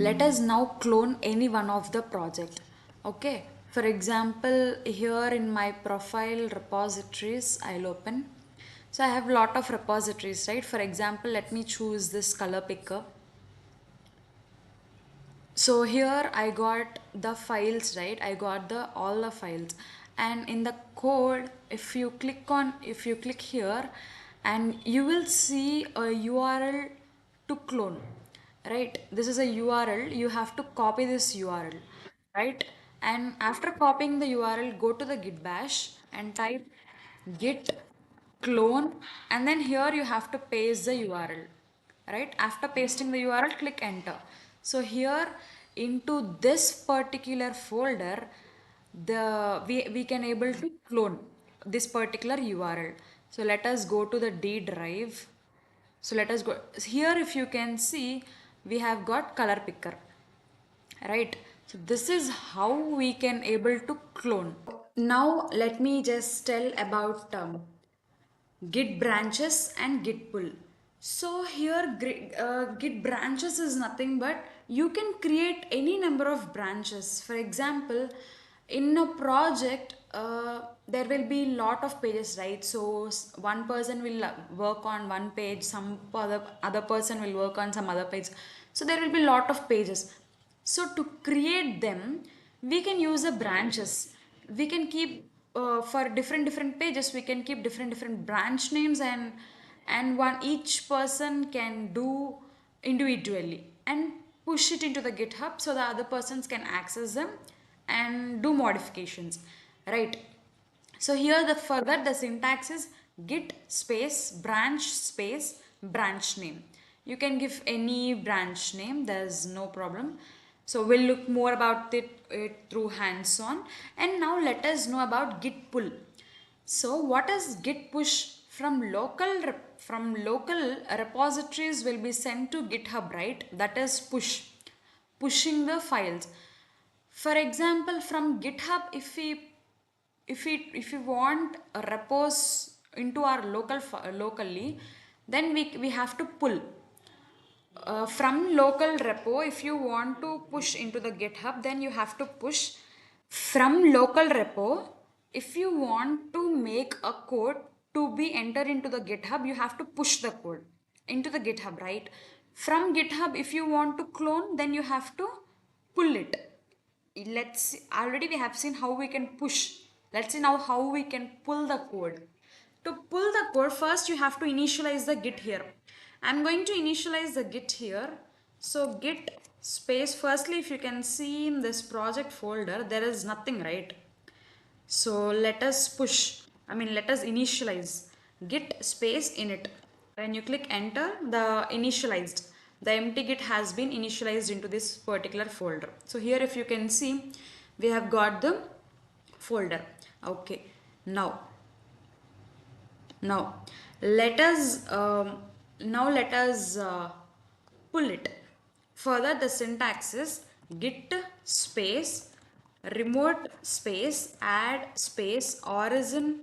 let us now clone any one of the project. Okay, for example, here in my profile repositories, I'll open. So I have lot of repositories, right? For example, let me choose this color picker. So here I got the files, right? I got the all the files, and in the code, if you click here, and you will see a URL to clone, right? This is a URL. You have to copy this URL, right? And after copying the URL, go to the git bash and type git clone, and then here you have to paste the URL, right? After pasting the URL, click enter. So here into this particular folder, we can able to clone this particular URL. So let us go to the D drive. So let us go here. If you can see, we have got color picker, right? So this is how we can able to clone. Now let me just tell about Git branches and Git pull. So here Git branches is nothing but you can create any number of branches. For example, in a project, there will be lot of pages, right? So one person will work on one page, some other person will work on some other page. So there will be lot of pages. So to create them, we can use the branches. We can keep for different pages. We can keep different branch names, and one each person can do individually and push it into the GitHub so the other persons can access them and do modifications, right? So here the further the syntax is git space branch name. You can give any branch name, there's no problem. So we'll look more about it through hands-on. And now let us know about git pull. So what is git push? From local repositories will be sent to GitHub, right? That is pushing the files. For example, from GitHub, if we want a repos into our locally, then we have to pull from local repo. If you want to push into the GitHub, then you have to push from local repo. If you want to make a code to be entered into the GitHub, you have to push the code into the GitHub, right? From GitHub, if you want to clone, then you have to pull it. Let's see, already we have seen how we can push. Let's see now how we can pull the code. To pull the code, first you have to initialize the git here. I'm going to initialize the git here. So git space, firstly, if you can see in this project folder, there is nothing, right? So let us let us initialize git space init. When you click enter, the empty git has been initialized into this particular folder. So here if you can see, we have got the folder. Okay, now let us pull it. Further, the syntax is git space remote space add space origin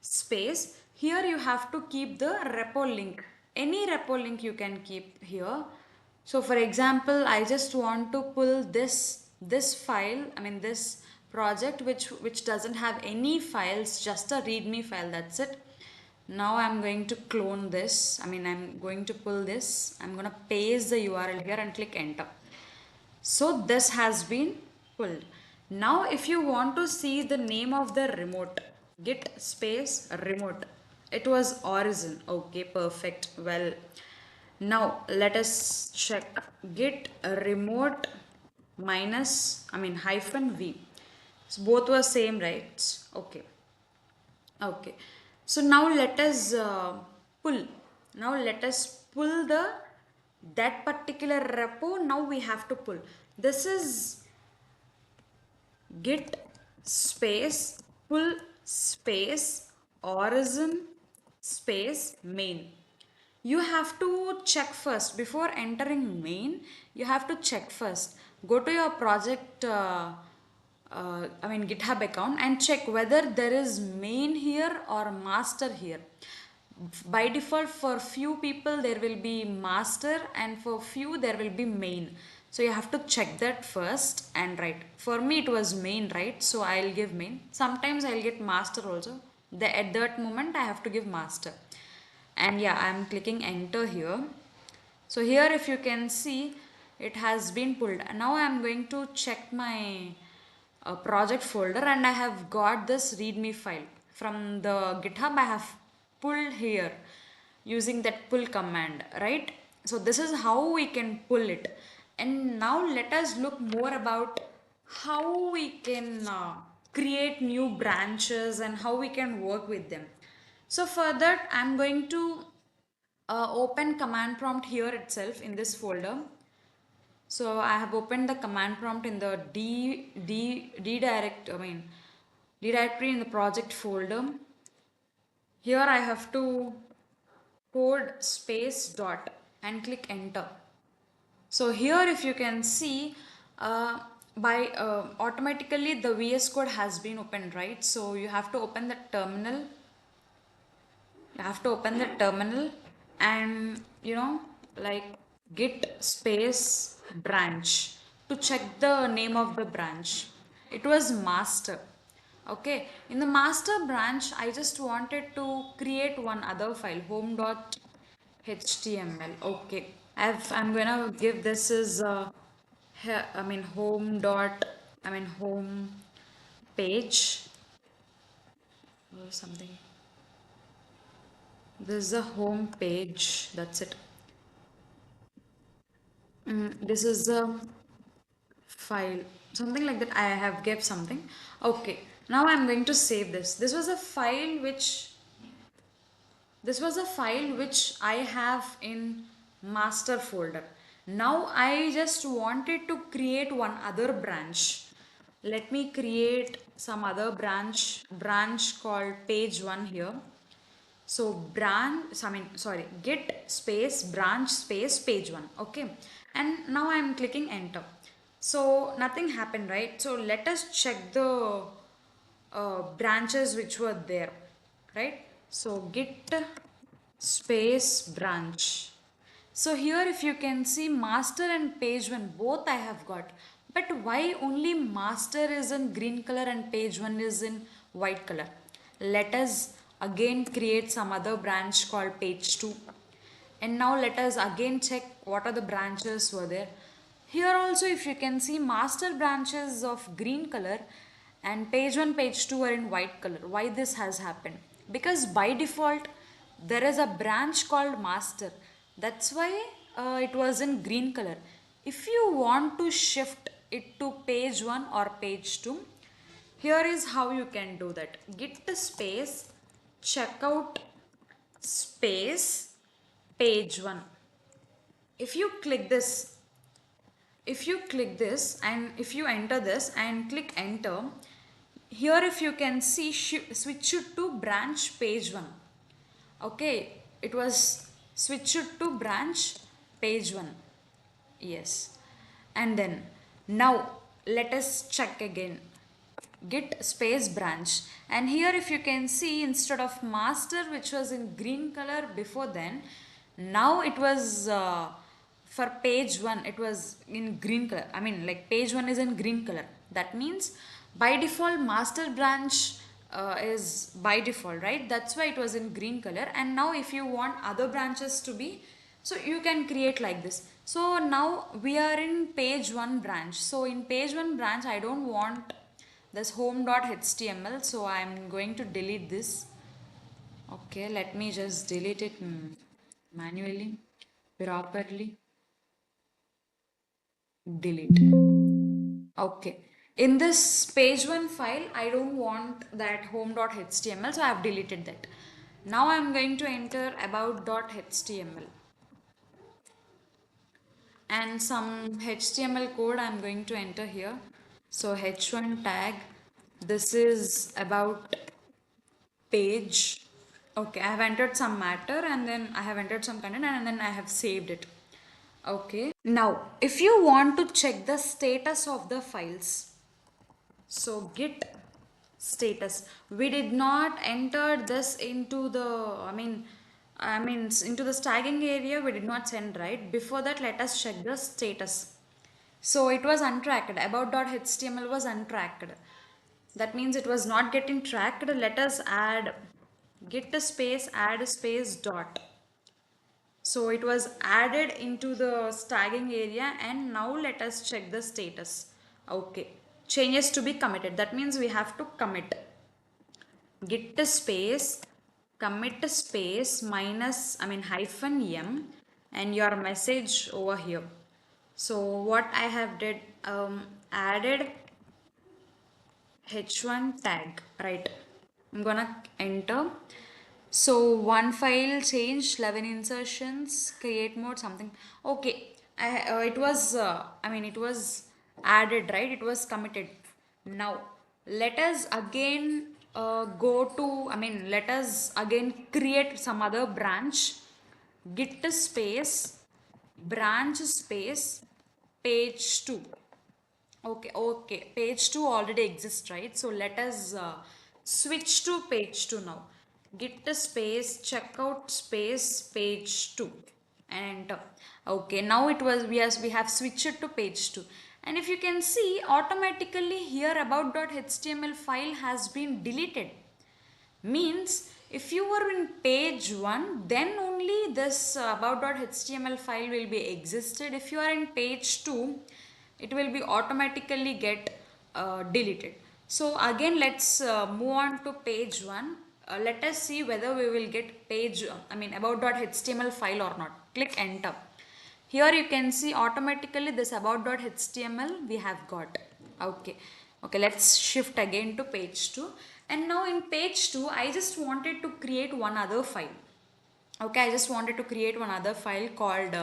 space. Here you have to keep the repo link. Any repo link you can keep here. So for example, I just want to pull this file, this project which doesn't have any files, just a readme file, that's it. Now I'm going to clone this. I'm going to pull this. I'm going to paste the URL here and click enter. So this has been pulled. Now if you want to see the name of the remote, git space remote. It was origin. Okay, perfect. Well, now let us check git remote hyphen v. So both were same, right? Okay. So now let us pull. Now let us pull that particular repo. Now we have to pull. This is git space pull space origin space main. You have to check first before entering main. You have to check first. Go to your project GitHub account and check whether there is main here or master here. By default, for few people there will be master and for few there will be main. So you have to check that first and write. For me it was main, right? So I'll give main. Sometimes I'll get master also. At that moment I have to give master. And yeah, I'm clicking enter here. So here if you can see, it has been pulled. Now I'm going to check my project folder, and I have got this readme file from the GitHub. I have pulled here using that pull command, right? So this is how we can pull it. And now let us look more about how we can create new branches and how we can work with them. So for that I'm going to open command prompt here itself in this folder. So I have opened the command prompt in the D directory in the project folder. Here I have to code space dot and click enter. So here if you can see, by automatically the VS code has been opened, right? So you have to open the terminal. You have to open the terminal and like git space branch to check the name of the branch. It was master. Okay, in the master branch I just wanted to create one other file, home.html. Okay, I'm gonna give this is home dot home page or something. This is the home page. That's it. This is the file. Something like that. I have kept something. Okay. Now I'm going to save this. This was a file which I have in master folder. Now I just wanted to create one other branch. Let me create some other branch called page one here. So git space branch space page one. Okay. And now I'm clicking enter. So nothing happened, right? So let us check the branches which were there, right? So git space branch. So here if you can see master and page one both I have got. But why only master is in green color and page one is in white color? Let us again create some other branch called page 2. And now let us again check what are the branches were there. Here also if you can see master branches of green color and page 1 page 2 are in white color. Why this has happened? Because by default there is a branch called master. That's why it was in green color. If you want to shift it to page 1 or page 2, here is how you can do that. Git space checkout space page 1. If you click this, and if you enter this and click enter, here if you can see switch it to branch page 1. Okay, it was switched to branch page 1. Yes. And then now let us check again. Git space branch, and here if you can see instead of master which was in green color before, then now it was for page 1 it was in green color. Like page 1 is in green color. That means by default master branch is by default, right? That's why it was in green color. And now if you want other branches to be, so you can create like this. So now we are in page 1 branch. So in page 1 branch I don't want this home.html, so I'm going to delete this. Okay, let me just delete it manually, properly. Delete. Okay, in this page 1 file I don't want that home.html, so I have deleted that. Now I'm going to enter about.html and some HTML code I'm going to enter here. So h1 tag, this is about page. Okay, I have entered some matter and then I have entered some content and then I have saved it. Okay, now if you want to check the status of the files, so git status, we did not enter this into the into the tagging area. We did not send, right? Before that let us check the status. So it was untracked. About.html was untracked. That means it was not getting tracked. Let us add git space add space dot. So it was added into the tagging area, and now let us check the status. Okay. Changes to be committed. That means we have to commit git space commit space minus hyphen m and your message over here. So what I have did, added h1 tag, right? I'm gonna enter. So one file change, 11 insertions, create mode, something. Okay, it was it was added, right? It was committed. Now let us again go to, let us again create some other branch. Git space branch space page 2. Okay. Page 2 already exists, right? So let us switch to page 2 now. Git space checkout space page 2 and enter. Okay, now we have switched to page 2. And if you can see, automatically here about.html file has been deleted. Means if you were in page 1, then only this about.html file will be existed. If you are in page 2, it will be automatically get deleted. So again, let's move on to page 1. Let us see whether we will get about.html file or not. Click enter. Here you can see automatically this about.html we have got. Okay, let's shift again to page 2. And now in page 2, I just wanted to create one other file. Okay, I just wanted to create one other file called,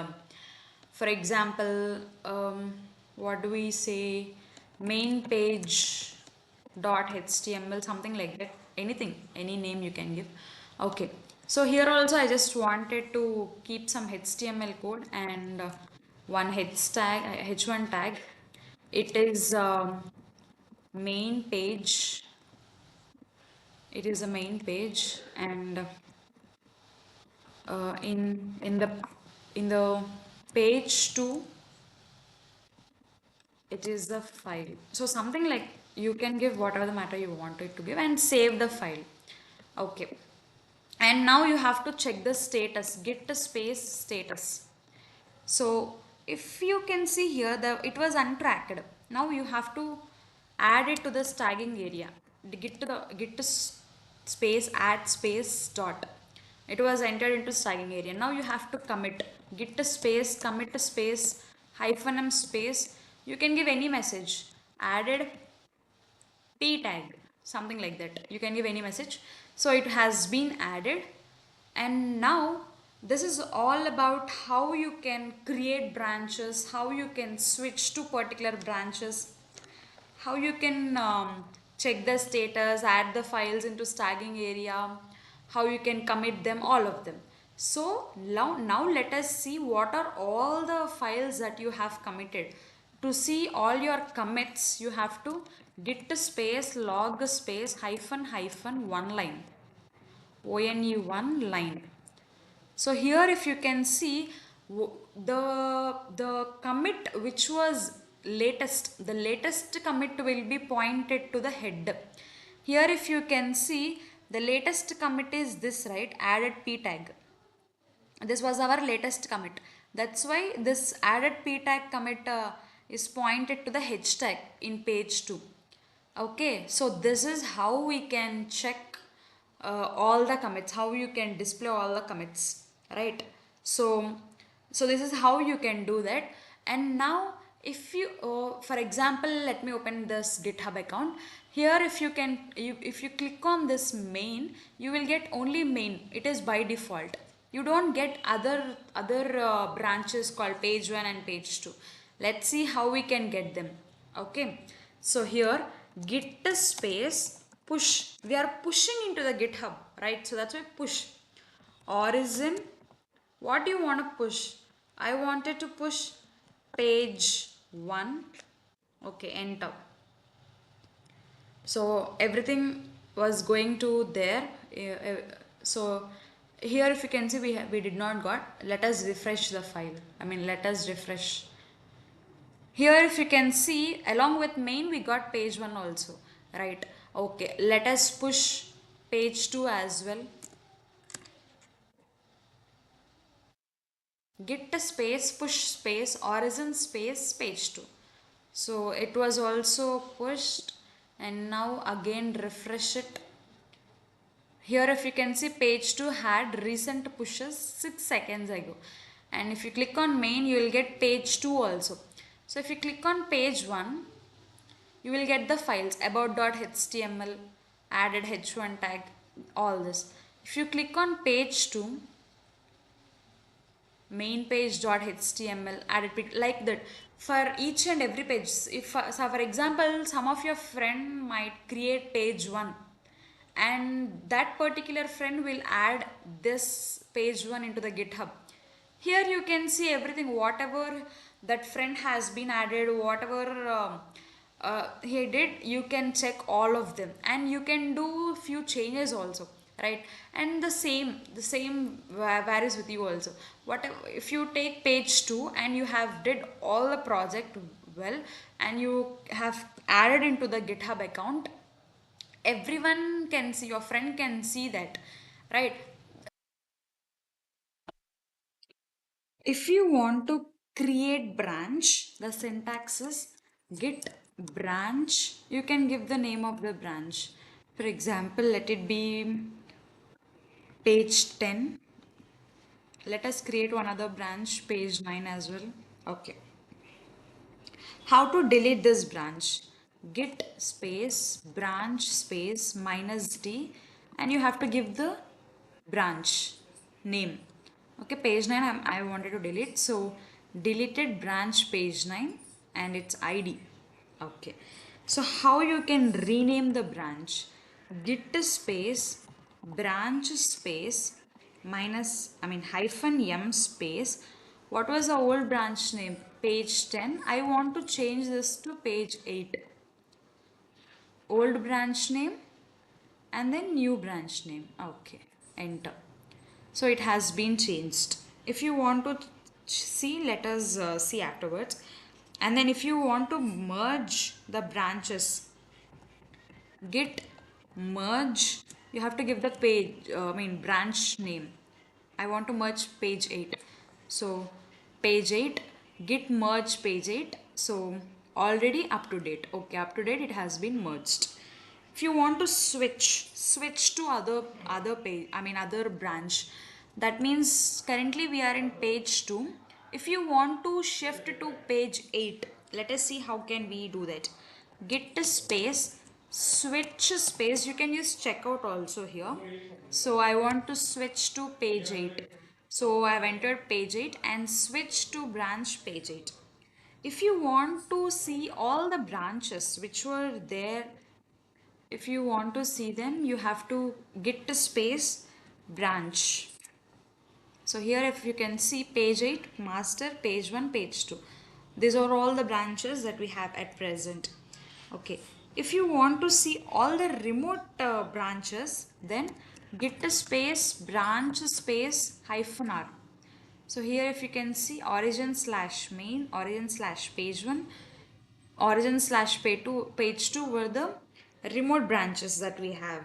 for example, what do we say, main page dot html, something like that. Anything, any name you can give. Okay, so here also I just wanted to keep some html code and one h1 tag. It is main page. It is a main page, and in the page 2, it is the file. So something like, you can give whatever the matter you want it to give and save the file. Okay, and now you have to check the status, git space status. So if you can see here, it was untracked. Now you have to add it to the tagging area. Space add space dot. It was entered into tagging area. Now you have to commit git space commit space hyphen m space. You can give any message. Added p tag, something like that. You can give any message. So it has been added. And now this is all about how you can create branches, how you can switch to particular branches, how you can check the status, add the files into tagging area, how you can commit them, all of them. So now let us see what are all the files that you have committed. To see all your commits, you have to git space log space hyphen hyphen one line, one line. So here if you can see, the commit which was latest, the latest commit will be pointed to the head. Here if you can see, the latest commit is this, right? Added p tag. This was our latest commit. That's why this added p tag commit is pointed to the h tag in page 2. Okay, so this is how we can check all the commits, how you can display all the commits, right? So this is how you can do that. And now if you for example, let me open this GitHub account. Here if you can, if you click on this main, you will get only main. It is by default. You don't get other branches called page 1 and page 2. Let's see how we can get them. Okay, so here git space push, we are pushing into the GitHub, right? So that's why push origin. What do you want to push? I wanted to push page 1. Okay, enter. So everything was going to there. So here if you can see, we did not got. Let us refresh the file. Let us refresh. Here if you can see, along with main we got page 1 also, right? Okay, let us push page 2 as well. Git space push space origin space page 2. So it was also pushed, and now again refresh it. Here if you can see, page 2 had recent pushes 6 seconds ago, and if you click on main you will get page 2 also. So if you click on page 1, you will get the files about.html, added h1 tag, all this. If you click on page 2, main page.html, added like that, for each and every page. If so for example, some of your friend might create page 1, and that particular friend will add this page 1 into the GitHub. Here you can see everything, whatever that friend has been added, whatever he did, you can check all of them, and you can do few changes also, right? And the same varies with you also. Whatever, if you take page 2 and you have did all the project well, and you have added into the GitHub account, everyone can see, your friend can see that, right? If you want to create branch, the syntax is git branch. You can give the name of the branch. For example, let it be page 10. Let us create one other branch, page 9 as well. Okay. How to delete this branch? Git space branch space minus d, and you have to give the branch name. Okay, page 9 I wanted to delete, so deleted branch page 9 and its ID. Okay, so how you can rename the branch? Git space branch space minus, I mean hyphen m space. What was the old branch name? Page 10. I want to change this to page 8. Old branch name and then new branch name. Okay, enter. So it has been changed. If you want to see, let us see afterwards. And then if you want to merge the branches, git merge, you have to give the page, I mean branch name. I want to merge page 8. So page 8, git merge page 8. So already up to date. Okay, up to date, it has been merged. If you want to switch to other page, I mean other branch, that means currently we are in page 2. If you want to shift to page 8, let us see how can we do that. Git space switch space, you can use checkout also here. So I want to switch to page 8, so I've entered page 8 and switch to branch page 8. If you want to see all the branches which were there, if you want to see them, you have to git space branch. So here if you can see page 8, master, page 1, page 2. These are all the branches that we have at present. Okay. If you want to see all the remote branches, then git space branch space hyphen r. So here if you can see origin slash main, origin slash page 1, origin slash page 2 were the remote branches that we have.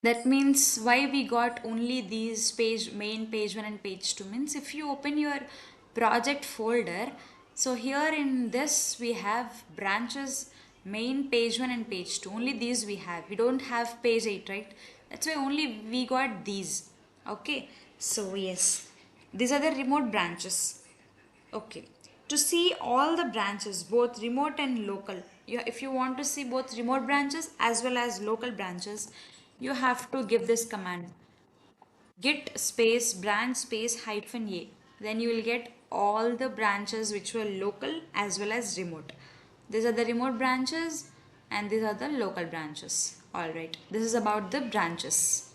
That means why we got only these page, main page 1 and page 2 means if you open your project folder, so here in this we have branches, main page 1 and page 2, only these we have, we don't have page 8, right? That's why only we got these. Okay, so yes, these are the remote branches. Okay, to see all the branches, both remote and local, if you want to see both remote branches as well as local branches, you have to give this command git space branch space hyphen a. Then you will get all the branches which were local as well as remote. These are the remote branches and these are the local branches. Alright, this is about the branches.